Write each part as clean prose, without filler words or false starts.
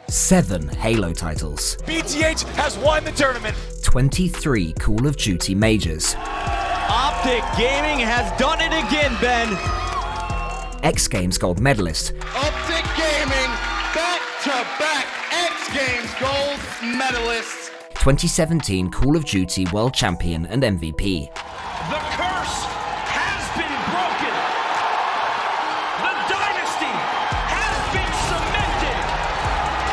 7 Halo titles, BTH has won the tournament. 23 Call of Duty majors, OpTic Gaming has done it again, Ben. X Games gold medalist, OpTic Gaming, back-to-back X Games gold medalists. 2017 Call of Duty world champion and MVP. The curse has been broken. The dynasty has been cemented.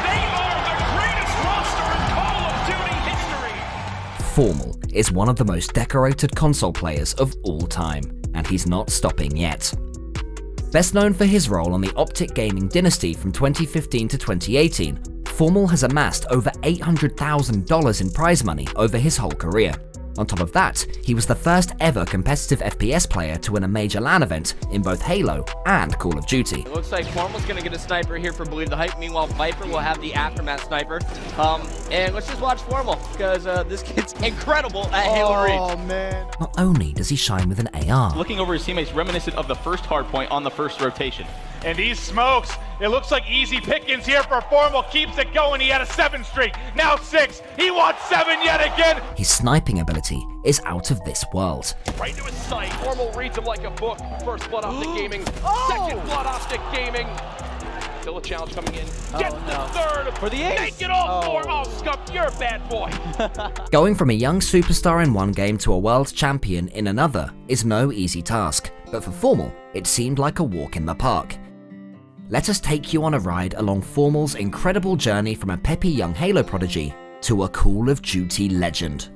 They are the greatest roster in Call of Duty history. FormaL is one of the most decorated console players of all time, and he's not stopping yet. Best known for his role on the OpTic gaming dynasty from 2015 to 2018, FormaL has amassed over $800,000 in prize money over his whole career. On top of that, he was the first ever competitive FPS player to win a major LAN event in both Halo and Call of Duty. It looks like FormaL's gonna get a sniper here for Believe the Hype. Meanwhile, Viper will have the Aftermath sniper. And let's just watch FormaL, because this kid's incredible at Halo Reach. Oh, man. Not only does he shine with an AR, Looking over his teammates reminiscent of the first hardpoint on the first rotation. And these smokes, it looks like easy pickings here for FormaL. Keeps it going. He had a 7 streak, now 6. He wants 7 yet again. his sniping ability is out of this world. Right to his sight. FormaL reads him like a book. First blood OpTic Gaming. Second blood OpTic Gaming. Still a challenge coming in. Gets the third. For the ace. Make it all 4. Oh, Scump, you're a bad boy. Going from a young superstar in one game to a world champion in another is no easy task, but for FormaL, it seemed like a walk in the park. Let us take you on a ride along FormaL's incredible journey from a peppy young Halo prodigy to a Call of Duty legend.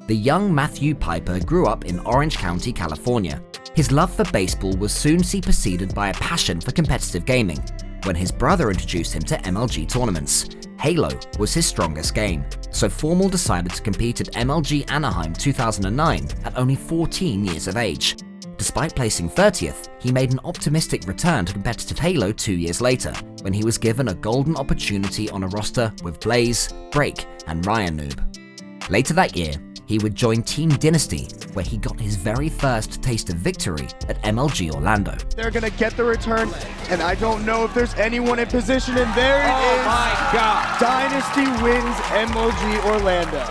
The young Matthew Piper grew up in Orange County, California. His love for baseball was soon superseded by a passion for competitive gaming. When his brother introduced him to MLG tournaments, Halo was his strongest game, so FormaL decided to compete at MLG Anaheim 2009 at only 14 years of age. Despite placing 30th, he made an optimistic return to competitive Halo 2 years later, when he was given a golden opportunity on a roster with Blaze, Break, and Ryan Noob. Later that year, he would join Team Dynasty, where he got his very first taste of victory at MLG Orlando. They're going to get the return, and I don't know if there's anyone in position, and there it is. Oh my God. Dynasty wins MLG Orlando.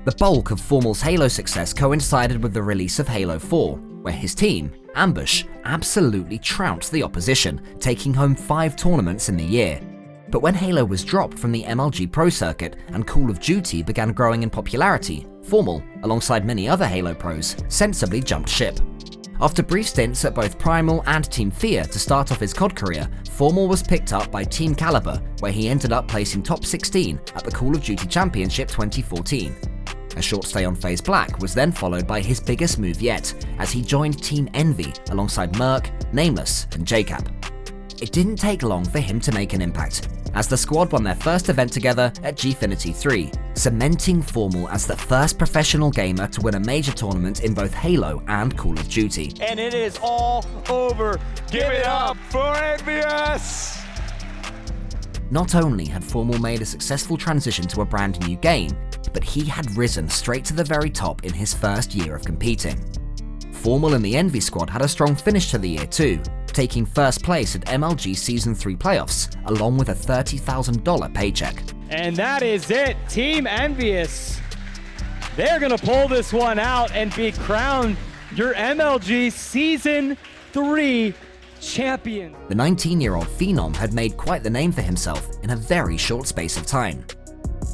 The bulk of FormaL's Halo success coincided with the release of Halo 4, where his team, Ambush, absolutely trounced the opposition, taking home 5 tournaments in the year. But when Halo was dropped from the MLG Pro Circuit and Call of Duty began growing in popularity, FormaL, alongside many other Halo pros, sensibly jumped ship. After brief stints at both Primal and Team Fear to start off his COD career, FormaL was picked up by Team Caliber, where he ended up placing top 16 at the Call of Duty Championship 2014. A short stay on FaZe Black was then followed by his biggest move yet, as he joined Team Envy alongside Merc, Nameless, and JCap. It didn't take long for him to make an impact, as the squad won their first event together at Gfinity 3, cementing FormaL as the first professional gamer to win a major tournament in both Halo and Call of Duty. And it is all over. Give it up for Envious! Not only had FormaL made a successful transition to a brand new game, but he had risen straight to the very top in his first year of competing. FormaL and the Envy squad had a strong finish to the year too, taking first place at MLG Season 3 playoffs, along with a $30,000 paycheck. And that is it, Team Envious. They're gonna pull this one out and be crowned your MLG Season 3 champion. The 19-year-old Phenom had made quite the name for himself in a very short space of time.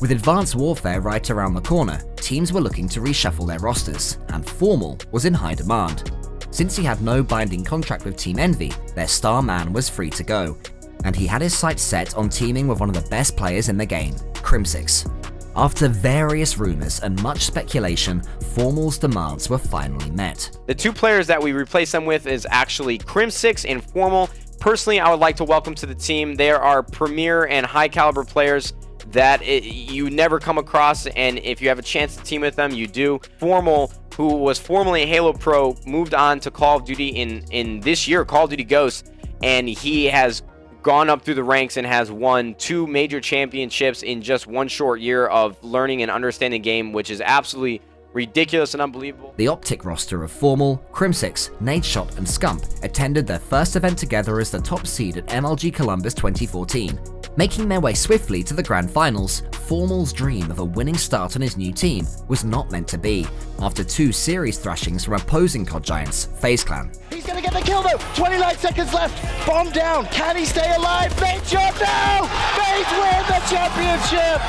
With Advanced Warfare right around the corner, teams were looking to reshuffle their rosters, and FormaL was in high demand. Since he had no binding contract with Team Envy, their star man was free to go, and he had his sights set on teaming with one of the best players in the game, Crimsix. After various rumors and much speculation, FormaL's demands were finally met. The 2 players that we replace them with is actually Crimsix and FormaL. Personally, I would like to welcome to the team. They are premier and high caliber players that you never come across, and if you have a chance to team with them, you do. FormaL, who was formerly a Halo Pro, moved on to Call of Duty in this year, Call of Duty Ghosts, and he has gone up through the ranks and has won 2 major championships in just one short year of learning and understanding the game, which is absolutely ridiculous and unbelievable. The OpTic roster of FormaL, Crimsix, Nadeshot, and Scump attended their first event together as the top seed at MLG Columbus 2014, Making their way swiftly to the grand finals, FormaL's dream of a winning start on his new team was not meant to be, after 2 series thrashings from opposing COD giants, FaZe Clan. He's gonna get the kill though. 29 seconds left. Bomb down. Can he stay alive? FaZe jump now. FaZe win the championship.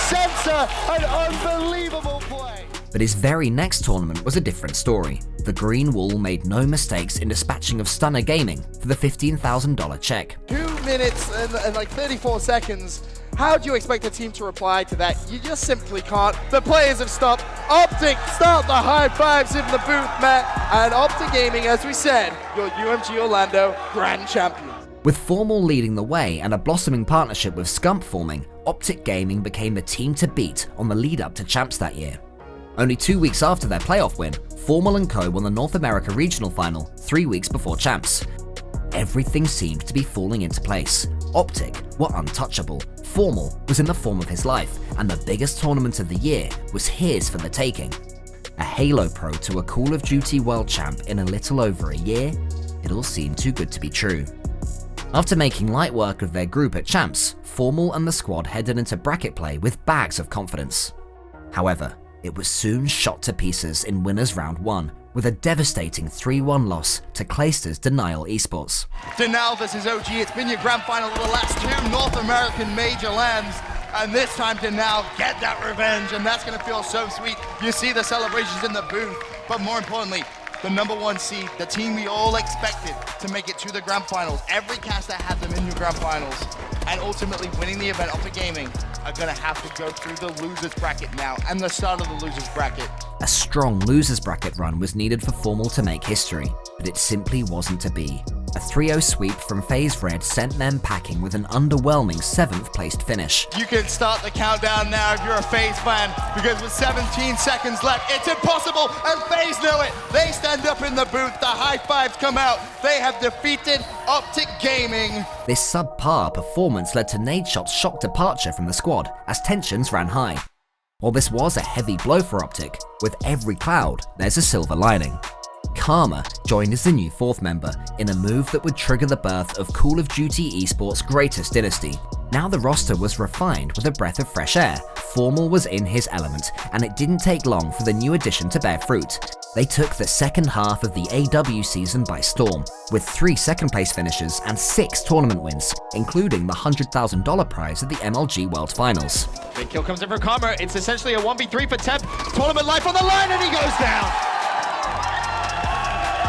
Censor an unbelievable play. But his very next tournament was a different story. The Green Wall made no mistakes in dispatching of Stunner Gaming for the $15,000 check. 2 minutes and like 34 seconds. How do you expect a team to reply to that? You just simply can't. The players have stopped. OpTic, start the high fives in the booth, Matt. And OpTic Gaming, as we said, your UMG Orlando grand champion. With FormaL leading the way and a blossoming partnership with Scump forming, OpTic Gaming became the team to beat on the lead up to Champs that year. Only 2 weeks after their playoff win, FormaL and Co won the North America Regional Final 3 weeks before Champs. Everything seemed to be falling into place. OpTic were untouchable. FormaL was in the form of his life, and the biggest tournament of the year was his for the taking. A Halo Pro to a Call of Duty World Champ in a little over a year? It all seemed too good to be true. After making light work of their group at Champs, FormaL and the squad headed into bracket play with bags of confidence. However, it was soon shot to pieces in Winners Round 1, with a devastating 3-1 loss to Clayster's Denial Esports. Denial versus OG, it's been your grand final of the last 2 North American major lands. And this time Denial get that revenge, and that's gonna feel so sweet. You see the celebrations in the booth, but more importantly, the #1 seed, the team we all expected to make it to the grand finals. Every caster had them in your grand finals, and ultimately winning the event, OpTic Gaming are gonna have to go through the losers bracket now, and the start of the losers bracket. A strong losers bracket run was needed for FormaL to make history, but it simply wasn't to be. A 3-0 sweep from FaZe Red sent them packing with an underwhelming 7th placed finish. You can start the countdown now if you're a FaZe fan, because with 17 seconds left, it's impossible, and FaZe know it. They stand up in the booth, the high fives come out. They have defeated OpTic Gaming. This subpar performance led to Nadeshot's shock departure from the squad as tensions ran high. While this was a heavy blow for OpTic, with every cloud, there's a silver lining. Karma joined as the new 4th member in a move that would trigger the birth of Call of Duty Esports' greatest dynasty. Now the roster was refined with a breath of fresh air. FormaL was in his element, and it didn't take long for the new addition to bear fruit. They took the second half of the AW season by storm, with 3 second-place finishes and 6 tournament wins, including the $100,000 prize at the MLG World Finals. Big kill comes in for Karma. It's essentially a 1v3 for Temp. Tournament life on the line, and he goes down.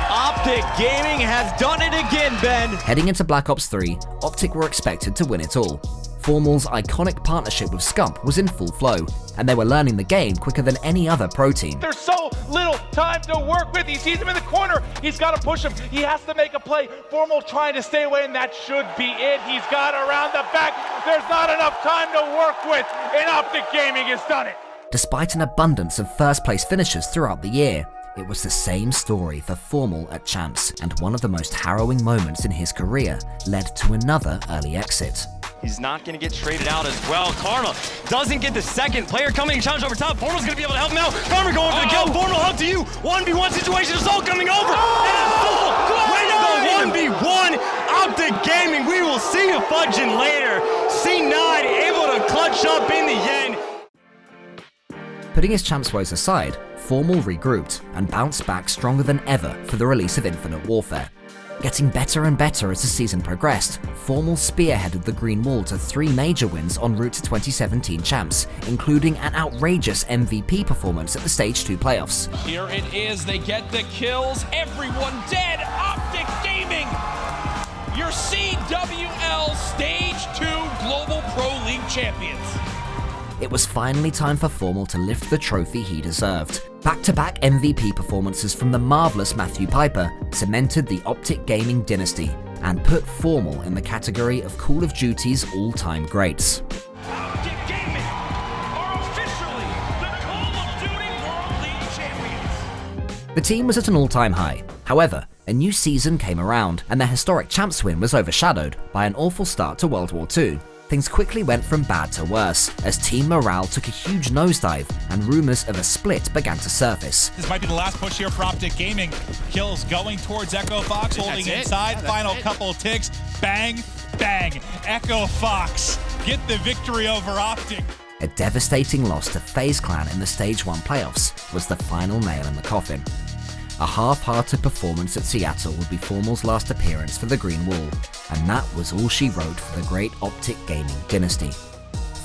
OpTic Gaming has done it again, Ben. Heading into Black Ops 3, OpTic were expected to win it all. FormaL's iconic partnership with Scump was in full flow, and they were learning the game quicker than any other pro team. There's so little time to work with. He sees him in the corner. He's got to push him. He has to make a play. FormaL trying to stay away, and that should be it. He's got around the back. There's not enough time to work with, and OpTic Gaming has done it. Despite an abundance of first-place finishes throughout the year, it was the same story for FormaL at Champs, and one of the most harrowing moments in his career led to another early exit. He's not going to get traded out as well. Karma doesn't get the second player coming, challenge over top. FormaL's going to be able to help him out. Karma going for the kill. FormaL up to you. 1v1 situation. It's all coming over. And a full way to go 1v1. OpTic Gaming. We will see you fudging later. C9 able to clutch up in the end. Putting his Champs woes aside, FormaL regrouped and bounced back stronger than ever for the release of Infinite Warfare. Getting better and better as the season progressed, FormaL spearheaded the Green Wall to 3 major wins en route to 2017 Champs, including an outrageous MVP performance at the Stage 2 playoffs. Here it is. They get the kills. Everyone dead. OpTic Gaming, your CWL Stage 2 Global Pro League champions. It was finally time for FormaL to lift the trophy he deserved. Back-to-back MVP performances from the marvelous Matthew Piper cemented the OpTic Gaming dynasty and put FormaL in the category of Call of Duty's all-time greats. OpTic Gaming are officially the Call of Duty World League champions. The team was at an all-time high. However, a new season came around, and their historic Champs win was overshadowed by an awful start to World War II. Things quickly went from bad to worse, as team morale took a huge nosedive and rumors of a split began to surface. This might be the last push here for OpTic Gaming. Kills going towards Echo Fox, holding inside, final couple ticks, bang, Bang! Echo Fox get the victory over OpTic. A devastating loss to FaZe Clan in the Stage 1 playoffs was the final nail in the coffin. A half-hearted performance at Seattle would be FormaL's last appearance for the Green Wall, and that was all she wrote for the great OpTic gaming dynasty.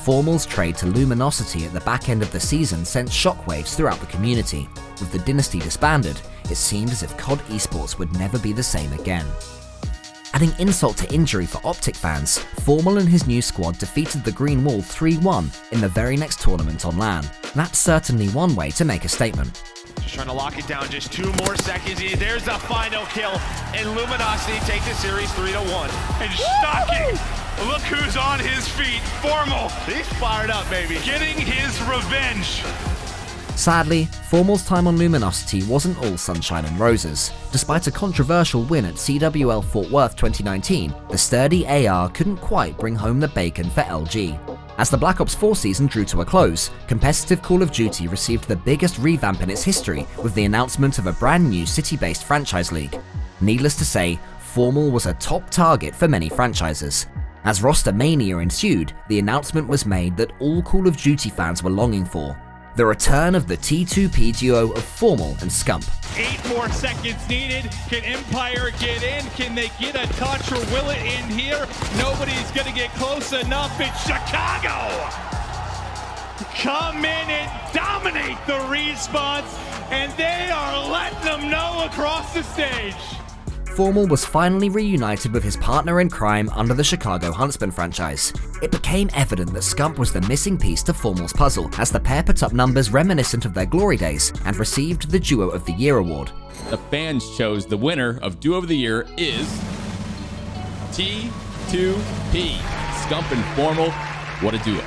FormaL's trade to Luminosity at the back end of the season sent shockwaves throughout the community. With the dynasty disbanded, it seemed as if COD esports would never be the same again. Adding insult to injury for OpTic fans, FormaL and his new squad defeated the Green Wall 3-1 in the very next tournament on LAN. That's certainly one way to make a statement. Just trying to lock it down, just 2 more seconds. There's the final kill, and Luminosity take the series 3-1. And Stocking, look who's on his feet. FormaL, he's fired up, baby. Getting his revenge. Sadly, FormaL's time on Luminosity wasn't all sunshine and roses. Despite a controversial win at CWL Fort Worth 2019, the sturdy AR couldn't quite bring home the bacon for LG. As the Black Ops 4 season drew to a close, competitive Call of Duty received the biggest revamp in its history with the announcement of a brand new city-based franchise league. Needless to say, FormaL was a top target for many franchises. As roster mania ensued, the announcement was made that all Call of Duty fans were longing for: the return of the T2P duo of FormaL and Scump. 8 more seconds needed. Can Empire get in? Can they get a touch, or will it end here? Nobody's going to get close enough. It's Chicago! Come in and dominate the response, and they are letting them know across the stage. FormaL was finally reunited with his partner in crime under the Chicago Huntsman franchise. It became evident that Scump was the missing piece to FormaL's puzzle, as the pair put up numbers reminiscent of their glory days and received the Duo of the Year award. The fans chose the winner of Duo of the Year is T2P. Scump and FormaL, what a duo.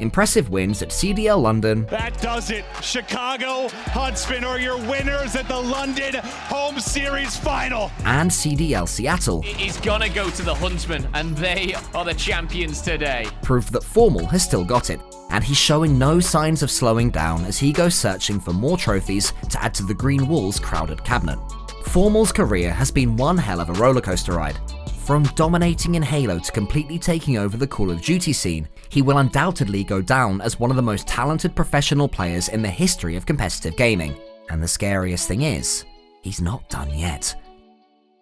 Impressive wins at CDL London. That does it. Chicago Huntsmen are your winners at the London Home Series Final. And CDL Seattle. He's gonna go to the Huntsmen, and they are the champions today. Proved that FormaL has still got it, and he's showing no signs of slowing down as he goes searching for more trophies to add to the Green Wall's crowded cabinet. FormaL's career has been one hell of a rollercoaster ride. From dominating in Halo to completely taking over the Call of Duty scene, he will undoubtedly go down as one of the most talented professional players in the history of competitive gaming. And the scariest thing is, he's not done yet.